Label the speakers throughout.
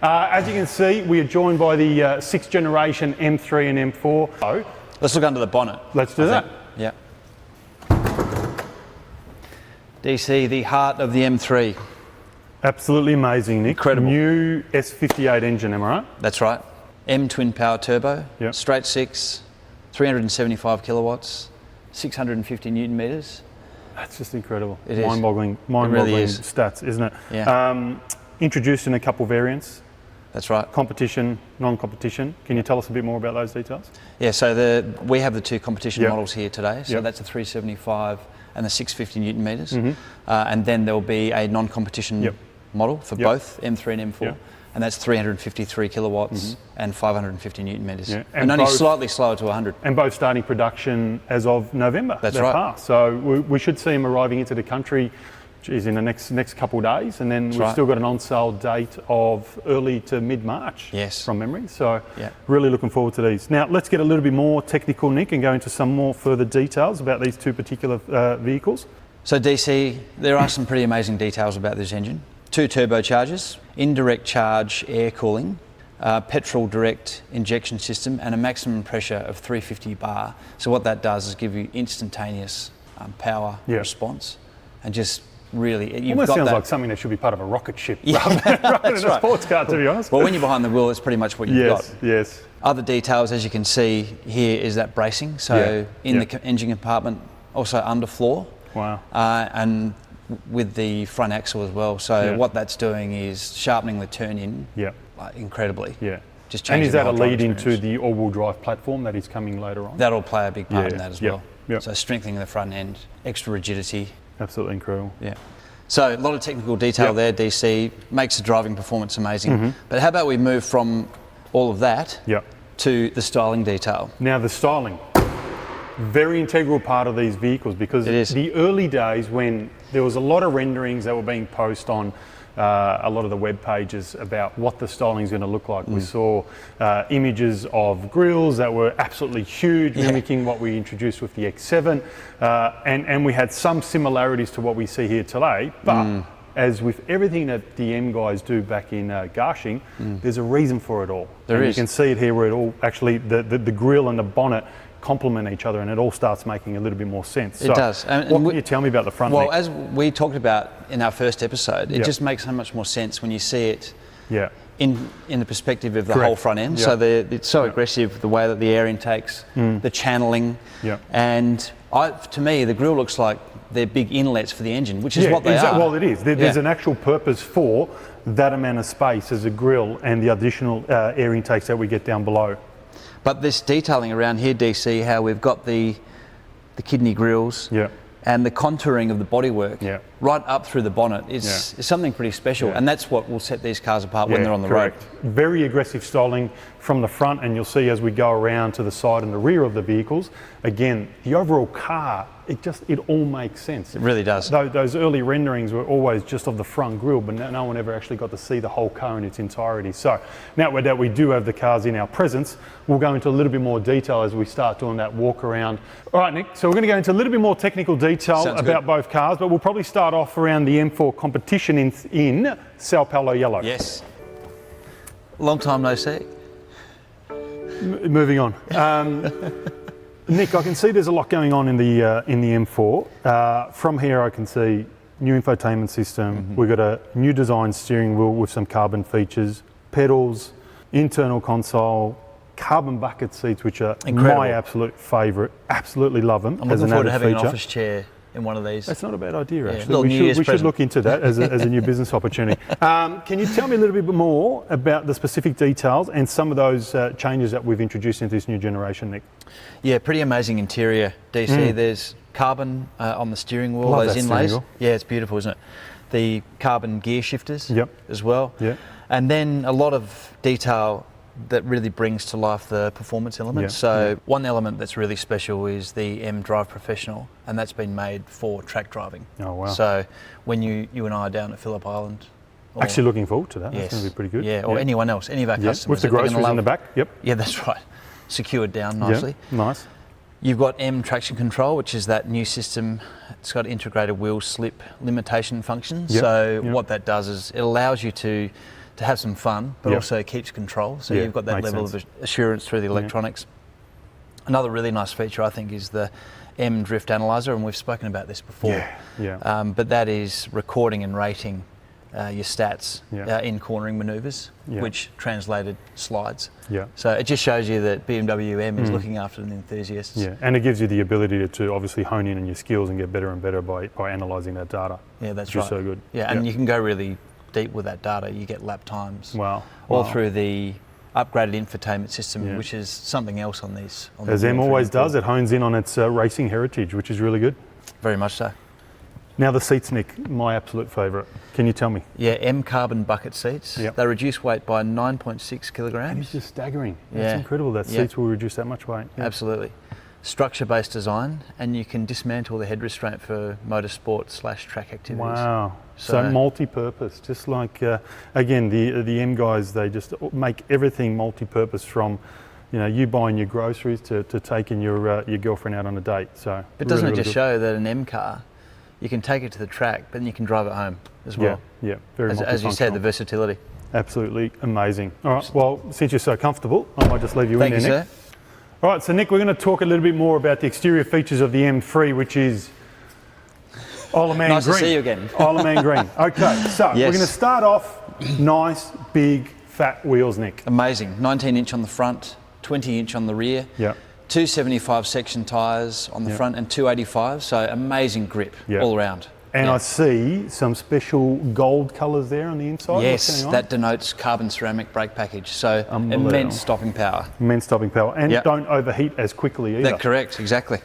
Speaker 1: As you can see, we are joined by the 6th generation M3 and M4. Oh,
Speaker 2: let's look under the bonnet.
Speaker 1: Let's do that.
Speaker 2: Yeah. DC, the heart of the M3.
Speaker 1: Absolutely amazing, Nick.
Speaker 2: Incredible.
Speaker 1: New S58 engine, am I right?
Speaker 2: That's right. M twin power turbo,
Speaker 1: Yep.
Speaker 2: straight six, 375 kilowatts, 650 newton meters.
Speaker 1: That's just incredible.
Speaker 2: It is.
Speaker 1: Mind-boggling
Speaker 2: really is.
Speaker 1: stats, isn't it?
Speaker 2: Yeah.
Speaker 1: Introduced in a couple variants,
Speaker 2: That's right.
Speaker 1: competition, non-competition. Can you tell us a bit more about those details?
Speaker 2: Yeah, so we have the two competition
Speaker 1: Yep.
Speaker 2: models here today. So
Speaker 1: Yep.
Speaker 2: that's the 375 and the 650 newton meters. And then there'll be a non-competition
Speaker 1: Yep.
Speaker 2: model for
Speaker 1: Yep.
Speaker 2: both M3 and M4.
Speaker 1: Yep.
Speaker 2: And that's 353 kilowatts and 550 newton meters.
Speaker 1: Yeah.
Speaker 2: And
Speaker 1: And
Speaker 2: only
Speaker 1: both-
Speaker 2: slightly slower to 100.
Speaker 1: And both starting production as of November.
Speaker 2: That's
Speaker 1: They're
Speaker 2: right.
Speaker 1: Passed. So we should see them arriving into the country, geez, in the next couple of days, and then we've
Speaker 2: right.
Speaker 1: still got an on-sale date of early to mid-March.
Speaker 2: Yes.
Speaker 1: From memory. So
Speaker 2: Yeah.
Speaker 1: really looking forward to these. Now let's get a little bit more technical, Nick, and go into some more further details about these two particular vehicles.
Speaker 2: So DC, there are some pretty amazing details about this engine. 2 turbochargers, indirect charge air cooling, petrol direct injection system, and a maximum pressure of 350 bar. So what that does is give you instantaneous power
Speaker 1: Yeah.
Speaker 2: response, and just really, you've
Speaker 1: Almost
Speaker 2: got
Speaker 1: sounds
Speaker 2: that.
Speaker 1: like something that should be part of a rocket ship
Speaker 2: Yeah,
Speaker 1: rather than
Speaker 2: that's
Speaker 1: a
Speaker 2: right.
Speaker 1: sports car, to be honest.
Speaker 2: Well, when you're behind the wheel, it's pretty much what you've
Speaker 1: yes,
Speaker 2: got.
Speaker 1: yes.
Speaker 2: Other details, as you can see here, is that bracing. So
Speaker 1: Yeah.
Speaker 2: in
Speaker 1: Yeah.
Speaker 2: the engine compartment, also underfloor.
Speaker 1: Wow.
Speaker 2: And with the front axle as well. So
Speaker 1: Yeah.
Speaker 2: what that's doing is sharpening the turn-in
Speaker 1: Yeah.
Speaker 2: incredibly.
Speaker 1: Yeah.
Speaker 2: Just
Speaker 1: And
Speaker 2: changing
Speaker 1: is that
Speaker 2: the
Speaker 1: a
Speaker 2: whole drive
Speaker 1: lead into
Speaker 2: experience.
Speaker 1: the all-wheel drive platform that is coming later on?
Speaker 2: That'll play a big part
Speaker 1: Yeah.
Speaker 2: in that as
Speaker 1: Yep.
Speaker 2: well.
Speaker 1: Yep.
Speaker 2: So strengthening the front end, extra rigidity.
Speaker 1: Absolutely incredible.
Speaker 2: Yeah. So a lot of technical detail
Speaker 1: Yep.
Speaker 2: there, DC, makes the driving performance amazing. But how about we move from all of that
Speaker 1: Yeah.
Speaker 2: to the styling detail?
Speaker 1: Now the styling, very integral part of these vehicles, because
Speaker 2: It is.
Speaker 1: the early days when there was a lot of renderings that were being posted on a lot of the web pages about what the styling is going to look like. We saw images of grills that were absolutely huge, mimicking what we introduced with the X7, and we had some similarities to what we see here today, but as with everything that the M guys do back in Garching, there's a reason for it all.
Speaker 2: There
Speaker 1: and
Speaker 2: is.
Speaker 1: You can see it here where it all actually, the grill and the bonnet complement each other, and it all starts making a little bit more sense.
Speaker 2: It does. And
Speaker 1: what
Speaker 2: we-
Speaker 1: can you tell me about the front?
Speaker 2: Well,
Speaker 1: Nick?
Speaker 2: as we talked about in our first episode, it
Speaker 1: Yep.
Speaker 2: just makes so much more sense when you see it
Speaker 1: yeah,
Speaker 2: in the perspective of the
Speaker 1: Correct.
Speaker 2: whole front end.
Speaker 1: Yeah.
Speaker 2: So it's so aggressive, the way that the air intakes, the channeling,
Speaker 1: Yeah.
Speaker 2: and to me the grille looks like they're big inlets for the engine, which is what they are.
Speaker 1: Well, it is. There's
Speaker 2: Yeah.
Speaker 1: an actual purpose for that amount of space as a grill and the additional air intakes that we get down below.
Speaker 2: But this detailing around here, DC, how we've got the kidney grills
Speaker 1: Yeah.
Speaker 2: and the contouring of the bodywork
Speaker 1: Yeah.
Speaker 2: right up through the bonnet is something pretty special,
Speaker 1: Yeah.
Speaker 2: and that's what will set these cars apart when they're on the
Speaker 1: correct.
Speaker 2: road.
Speaker 1: Very aggressive styling from the front, and you'll see as we go around to the side and the rear of the vehicles, again, the overall car, it all makes sense.
Speaker 2: It really does.
Speaker 1: Those early renderings were always just of the front grille, but no one ever actually got to see the whole car in its entirety. So now that we do have the cars in our presence, we'll go into a little bit more detail as we start doing that walk around. All right, Nick, so we're going to go into a little bit more technical detail
Speaker 2: Sounds
Speaker 1: about
Speaker 2: good.
Speaker 1: both cars, but we'll probably start off around the M4 competition in Sao Paulo yellow.
Speaker 2: Yes. Long time no see.
Speaker 1: Moving on. Nick, I can see there's a lot going on in the M4. From here, I can see new infotainment system. We've got a new design steering wheel with some carbon features, pedals, internal console, carbon bucket seats, which are
Speaker 2: Incredible.
Speaker 1: my absolute favourite. Absolutely love them.
Speaker 2: I'm
Speaker 1: as
Speaker 2: looking
Speaker 1: an
Speaker 2: forward to
Speaker 1: added
Speaker 2: having an
Speaker 1: feature.
Speaker 2: office chair in one of these.
Speaker 1: That's not a bad idea,
Speaker 2: little
Speaker 1: actually.
Speaker 2: New Year's
Speaker 1: We should
Speaker 2: present.
Speaker 1: look into that as a new business opportunity. Can you tell me a little bit more about the specific details and some of those changes that we've introduced into this new generation, Nick?
Speaker 2: Yeah, pretty amazing interior, DC. There's carbon on the steering wheel,
Speaker 1: Love
Speaker 2: those
Speaker 1: that steering
Speaker 2: inlays.
Speaker 1: wheel.
Speaker 2: Yeah, it's beautiful, isn't it? The carbon gear shifters
Speaker 1: Yep.
Speaker 2: as well.
Speaker 1: Yeah.
Speaker 2: And then a lot of detail that really brings to life the performance elements.
Speaker 1: Yeah,
Speaker 2: So one element that's really special is the M Drive Professional, and that's been made for track driving.
Speaker 1: Oh, wow.
Speaker 2: So when you and I are down at Phillip Island, or-
Speaker 1: Actually looking forward to that.
Speaker 2: yes,
Speaker 1: That's going to be pretty good.
Speaker 2: Yeah, or anyone else, any of our
Speaker 1: Yeah,
Speaker 2: customers.
Speaker 1: with the
Speaker 2: that they're gonna
Speaker 1: groceries in the
Speaker 2: love.
Speaker 1: back. Yep.
Speaker 2: Yeah, that's right. Secured down nicely.
Speaker 1: Yeah, nice.
Speaker 2: You've got M traction control, which is that new system. It's got integrated wheel slip limitation functions.
Speaker 1: Yep,
Speaker 2: So
Speaker 1: yep.
Speaker 2: what that does is it allows you to to have some fun, but
Speaker 1: Yep.
Speaker 2: also keeps control. So
Speaker 1: Yeah,
Speaker 2: you've got that
Speaker 1: makes
Speaker 2: level
Speaker 1: sense.
Speaker 2: of assurance through the electronics. Another really nice feature, I think, is the M Drift Analyzer, and we've spoken about this before.
Speaker 1: Yeah.
Speaker 2: But that is recording and rating your stats
Speaker 1: Yeah.
Speaker 2: in cornering manoeuvres,
Speaker 1: Yeah.
Speaker 2: which translated slides.
Speaker 1: Yeah.
Speaker 2: So it just shows you that BMW M is looking after the enthusiasts.
Speaker 1: Yeah, and it gives you the ability to obviously hone in on your skills and get better and better by analysing that data.
Speaker 2: Yeah, that's
Speaker 1: which
Speaker 2: right.
Speaker 1: is so good.
Speaker 2: Yeah, and you can go really deep with that data. You get lap times.
Speaker 1: Wow.
Speaker 2: All
Speaker 1: Wow.
Speaker 2: through the upgraded infotainment system,
Speaker 1: Yeah.
Speaker 2: which is something else on these. On
Speaker 1: As
Speaker 2: the
Speaker 1: M
Speaker 2: M3
Speaker 1: always
Speaker 2: M4.
Speaker 1: does, it hones in on its racing heritage, which is really good.
Speaker 2: Very much so.
Speaker 1: Now the seats, Nick, my absolute favourite. Can you tell me?
Speaker 2: Yeah, M carbon bucket seats.
Speaker 1: Yep.
Speaker 2: They reduce weight by 9.6
Speaker 1: It's
Speaker 2: kilograms.
Speaker 1: just staggering.
Speaker 2: Yeah.
Speaker 1: It's incredible that
Speaker 2: Yeah.
Speaker 1: seats will reduce that much weight. Yeah.
Speaker 2: Absolutely. Structure-based design, and you can dismantle the head restraint for motorsport/track activities.
Speaker 1: Wow. So
Speaker 2: So-
Speaker 1: multi-purpose, just like again the M guys, they just make everything multi-purpose, from you buying your groceries to taking your girlfriend out on a date. So
Speaker 2: But doesn't
Speaker 1: really,
Speaker 2: it just
Speaker 1: really
Speaker 2: show that an M car, you can take it to the track, but then you can drive it home as
Speaker 1: good.
Speaker 2: well?
Speaker 1: Yeah, very
Speaker 2: As you said, the
Speaker 1: multifunctional.
Speaker 2: versatility.
Speaker 1: Absolutely amazing. All right, well, since you're so comfortable, I might just leave you
Speaker 2: Thank
Speaker 1: in
Speaker 2: you,
Speaker 1: there, Nick.
Speaker 2: sir.
Speaker 1: All right, so Nick, we're going to talk a little bit more about the exterior features of the M3, which is Isle of Man
Speaker 2: Nice to
Speaker 1: green.
Speaker 2: see you again.
Speaker 1: Isle of Man green. Okay, so we're
Speaker 2: Yes.
Speaker 1: going to start off nice, big, fat wheels, Nick.
Speaker 2: Amazing. 19-inch on the front, 20-inch on the rear.
Speaker 1: Yeah.
Speaker 2: 275 section tyres on the
Speaker 1: Yeah.
Speaker 2: front and 285, so amazing grip
Speaker 1: Yeah.
Speaker 2: all around.
Speaker 1: And
Speaker 2: Yeah.
Speaker 1: I see some special gold colours there on the inside. What's
Speaker 2: Yes,
Speaker 1: going on?
Speaker 2: that denotes carbon ceramic brake package, so
Speaker 1: Unbelievable.
Speaker 2: immense stopping power.
Speaker 1: Immense stopping power, and
Speaker 2: Yeah.
Speaker 1: don't overheat as quickly either.
Speaker 2: That's correct, exactly.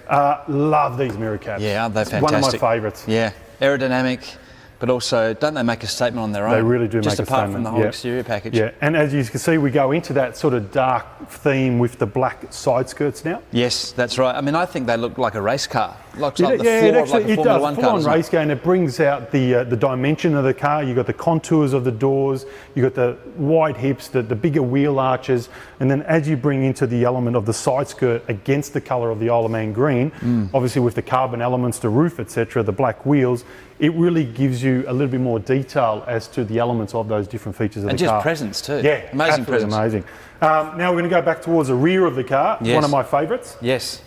Speaker 1: Love these mirror caps.
Speaker 2: Yeah, aren't they
Speaker 1: It's one of my
Speaker 2: fantastic?
Speaker 1: favourites.
Speaker 2: Yeah, aerodynamic, but also, don't they make a statement on their own?
Speaker 1: They really do
Speaker 2: Just
Speaker 1: make a
Speaker 2: apart from
Speaker 1: statement,
Speaker 2: the whole
Speaker 1: yeah.
Speaker 2: exterior package.
Speaker 1: Yeah, and as you can see, we go into that sort of dark theme with the black side skirts now.
Speaker 2: Yes, that's right. I mean, I think they look like a race car. Looks
Speaker 1: It-
Speaker 2: like the
Speaker 1: yeah,
Speaker 2: floor
Speaker 1: it
Speaker 2: of
Speaker 1: actually
Speaker 2: like a
Speaker 1: it
Speaker 2: Formula
Speaker 1: does.
Speaker 2: 1
Speaker 1: Full
Speaker 2: car.
Speaker 1: on
Speaker 2: doesn't it?
Speaker 1: race car, and it brings out the dimension of the car. You got the contours of the doors, you got the wide hips, the bigger wheel arches, and then as you bring into the element of the side skirt against the colour of the Isle of Man green, obviously with the carbon elements, the roof, etc., the black wheels, it really gives you a little bit more detail as to the elements of those different features of
Speaker 2: And
Speaker 1: the
Speaker 2: just
Speaker 1: car.
Speaker 2: presence too.
Speaker 1: Yeah,
Speaker 2: Amazing
Speaker 1: absolutely
Speaker 2: presence.
Speaker 1: amazing. Now we're going to go back towards the rear of the car.
Speaker 2: Yes.
Speaker 1: One of my favourites.
Speaker 2: Yes.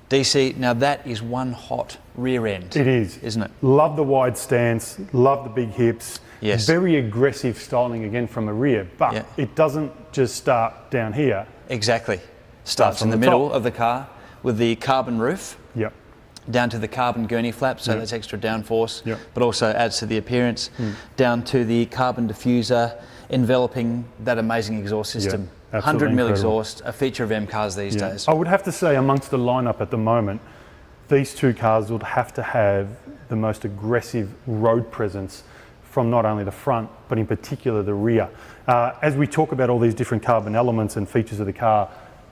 Speaker 2: DC, now that is one hot rear end.
Speaker 1: It is.
Speaker 2: Isn't it?
Speaker 1: Love the wide stance, love the big hips.
Speaker 2: Yes.
Speaker 1: Very aggressive styling again from the rear, but
Speaker 2: Yeah.
Speaker 1: it doesn't just start down here.
Speaker 2: Exactly. Starts
Speaker 1: from
Speaker 2: in the
Speaker 1: the
Speaker 2: middle
Speaker 1: top.
Speaker 2: of the car with the carbon roof,
Speaker 1: Yep.
Speaker 2: down to the carbon gurney flap, so
Speaker 1: Yeah.
Speaker 2: that's extra downforce,
Speaker 1: Yeah.
Speaker 2: but also adds to the appearance, down to the carbon diffuser enveloping that amazing exhaust system.
Speaker 1: absolutely
Speaker 2: 100 mil
Speaker 1: incredible.
Speaker 2: exhaust, a feature of M cars these
Speaker 1: Yeah.
Speaker 2: days.
Speaker 1: I would have to say, amongst the lineup at the moment, these two cars would have to have the most aggressive road presence from not only the front, but in particular the rear. As we talk about all these different carbon elements and features of the car,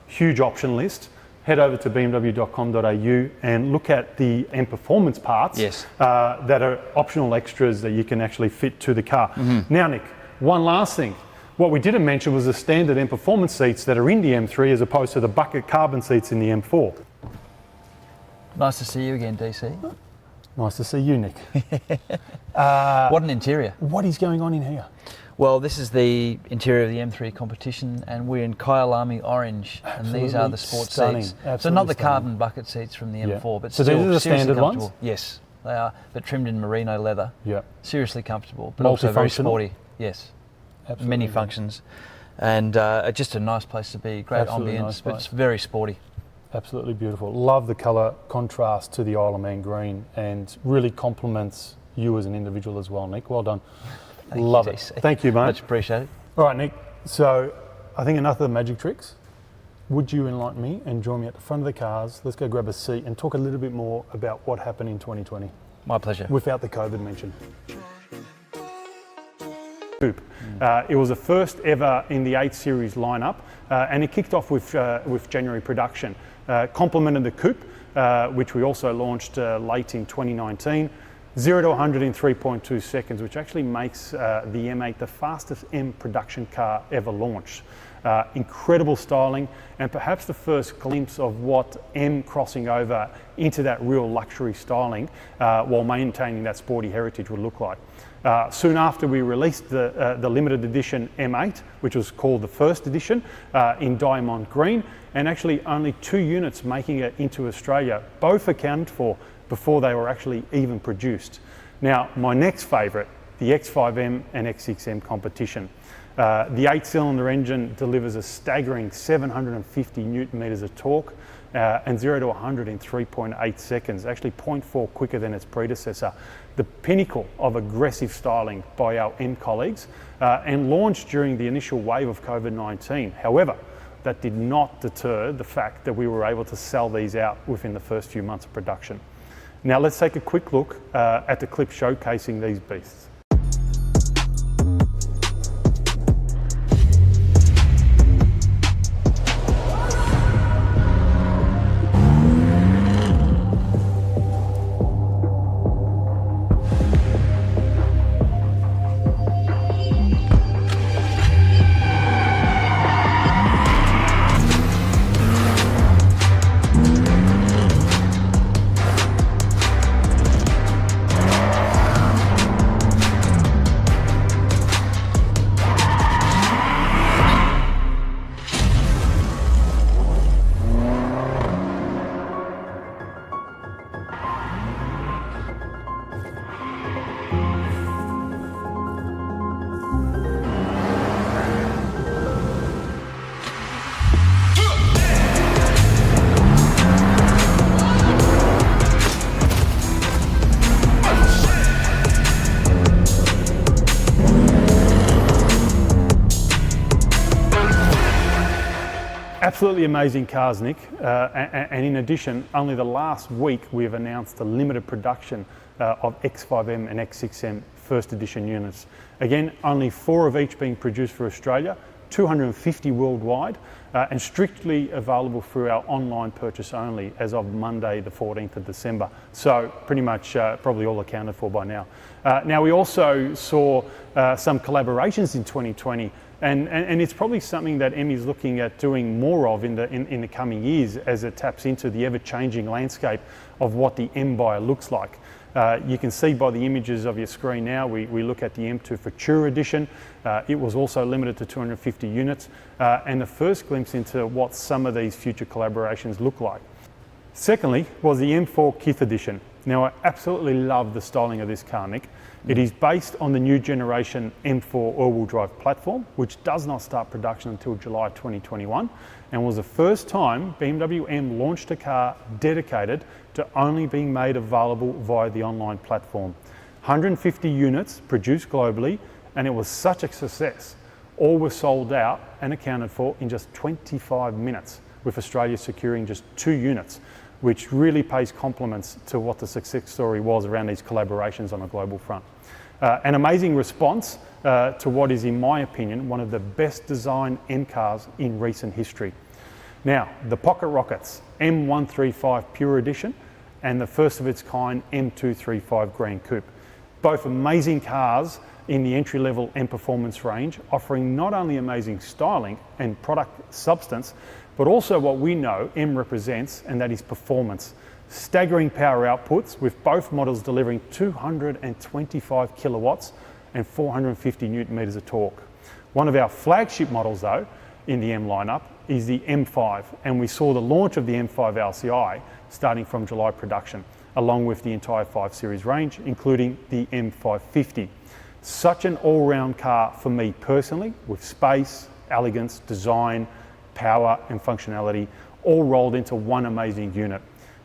Speaker 1: huge option list. Head over to bmw.com.au and look at the M Performance parts
Speaker 2: Yes.
Speaker 1: that are optional extras that you can actually fit to the car. Now, Nick, one last thing. What we didn't mention was the standard M Performance seats that are in the M3 as opposed to the bucket carbon seats in the M4.
Speaker 2: Nice to see you again, DC.
Speaker 1: Nice to see you, Nick.
Speaker 2: What an interior.
Speaker 1: What is going on in here?
Speaker 2: Well, this is the interior of the M3 competition, and we're in Kyalami Orange, and these are the sport
Speaker 1: stunning,
Speaker 2: seats. So
Speaker 1: absolutely
Speaker 2: not the
Speaker 1: stunning.
Speaker 2: carbon bucket seats from the
Speaker 1: Yeah.
Speaker 2: M4, but
Speaker 1: So
Speaker 2: still
Speaker 1: these are the
Speaker 2: seriously
Speaker 1: standard ones?
Speaker 2: comfortable. Yes, they are, but trimmed in merino leather.
Speaker 1: Yeah.
Speaker 2: Seriously comfortable, but also very
Speaker 1: Multifunctional?
Speaker 2: sporty. Yes,
Speaker 1: Absolutely.
Speaker 2: many functions, and just a nice place to be. Great
Speaker 1: Absolutely
Speaker 2: ambience,
Speaker 1: nice
Speaker 2: but
Speaker 1: place.
Speaker 2: it's very sporty.
Speaker 1: Absolutely beautiful. Love the colour contrast to the Isle of Man green, and really complements you as an individual as well, Nick. Well done.
Speaker 2: Thank you,
Speaker 1: Love it.
Speaker 2: DC.
Speaker 1: Thank you, mate.
Speaker 2: Much appreciated.
Speaker 1: All right, Nick. So I think enough of the magic tricks. Would you enlighten me and join me at the front of the cars? Let's go grab a seat and talk a little bit more about what happened in 2020
Speaker 2: My pleasure.
Speaker 1: without the COVID mention. Coupe. It was the first ever in the 8 Series lineup, and it kicked off with January production. Complemented the Coupe, which we also launched late in 2019. 0 to 100 in 3.2 seconds, which actually makes the M8 the fastest M production car ever launched. Incredible styling, and perhaps the first glimpse of what M crossing over into that real luxury styling while maintaining that sporty heritage would look like. Soon after, we released the limited edition M8, which was called the first edition, in diamond green, and actually only 2 units making it into Australia, both accounted for before they were actually even produced. Now, my next favourite, the X5M and X6M competition. The 8-cylinder engine delivers a staggering 750 newton meters of torque and 0 to 100 in 3.8 seconds, actually 0.4 quicker than its predecessor. The pinnacle of aggressive styling by our M colleagues and launched during the initial wave of COVID-19. However, that did not deter the fact that we were able to sell these out within the first few months of production. Now let's take a quick look at the clip showcasing these beasts. Absolutely amazing cars, Nick. And in addition, only the last week we've announced the limited production of X5M and X6M first edition units. Again, only 4 of each being produced for Australia, 250 worldwide, and strictly available through our online purchase only as of Monday, the 14th of December. So pretty much probably all accounted for by now. Now we also saw some collaborations in 2020. And it's probably something that M is looking at doing more of in the coming years as it taps into the ever-changing landscape of what the M buyer looks like. You can see by the images of your screen now, we look at the M2 Futura edition. It was also limited to 250 units, and the first glimpse into what some of these future collaborations look like. Secondly was the M4 Kith edition. Now, I absolutely love the styling of this car, Nick. It is based on the new generation M4 all-wheel drive platform, which does not start production until July 2021, and was the first time BMW M launched a car dedicated to only being made available via the online platform. 150 units produced globally, and it was such a success. All were sold out and accounted for in just 25 minutes, with Australia securing just 2 units, which really pays compliments to what the success story was around these collaborations on a global front. An amazing response to what is, in my opinion, one of the best designed M cars in recent history. Now, the Pocket Rockets M135 Pure Edition and the first of its kind M235 Grand Coupe. Both amazing cars in the entry-level M performance range, offering not only amazing styling and product substance, but also what we know M represents, and that is performance. Staggering power outputs, with both models delivering 225 kilowatts and 450 newton meters of torque. One of our flagship models, though, in the M lineup is the M5, and we saw the launch of the M5 LCI starting from July production, along with the entire 5 Series range, including the M550. Such an all-round car for me personally, with space, elegance, design, power and functionality, all rolled into one amazing unit.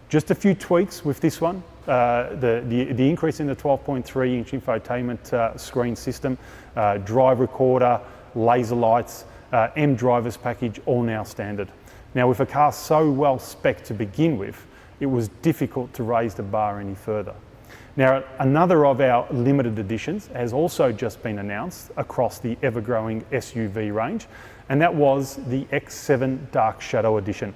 Speaker 1: Just a few tweaks with this one. The increase in the 12.3-inch infotainment screen system, drive recorder, laser lights, M drivers package, all now standard. Now, with a car so well spec'd to begin with, it was difficult to raise the bar any further. Now, another of our limited editions has also just been announced across the ever-growing SUV range, and that was the X7 Dark Shadow Edition.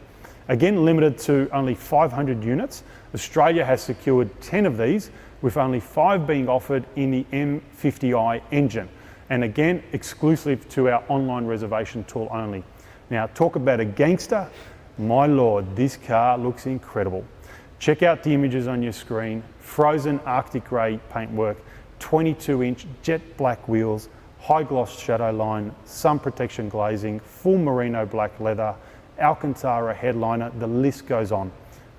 Speaker 1: Again, limited to only 500 units, Australia has secured 10 of these with only 5 being offered in the M50i engine. And again, exclusive to our online reservation tool only. Now, talk about a gangster. My Lord, this car looks incredible. Check out the images on your screen. Frozen Arctic grey paintwork, 22-inch jet black wheels, high gloss shadow line, sun protection glazing, full merino black leather, Alcantara headliner, the list goes on.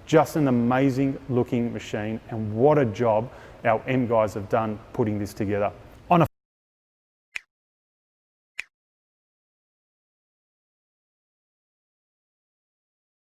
Speaker 1: Just an amazing looking machine, and what a job our M guys have done putting this together.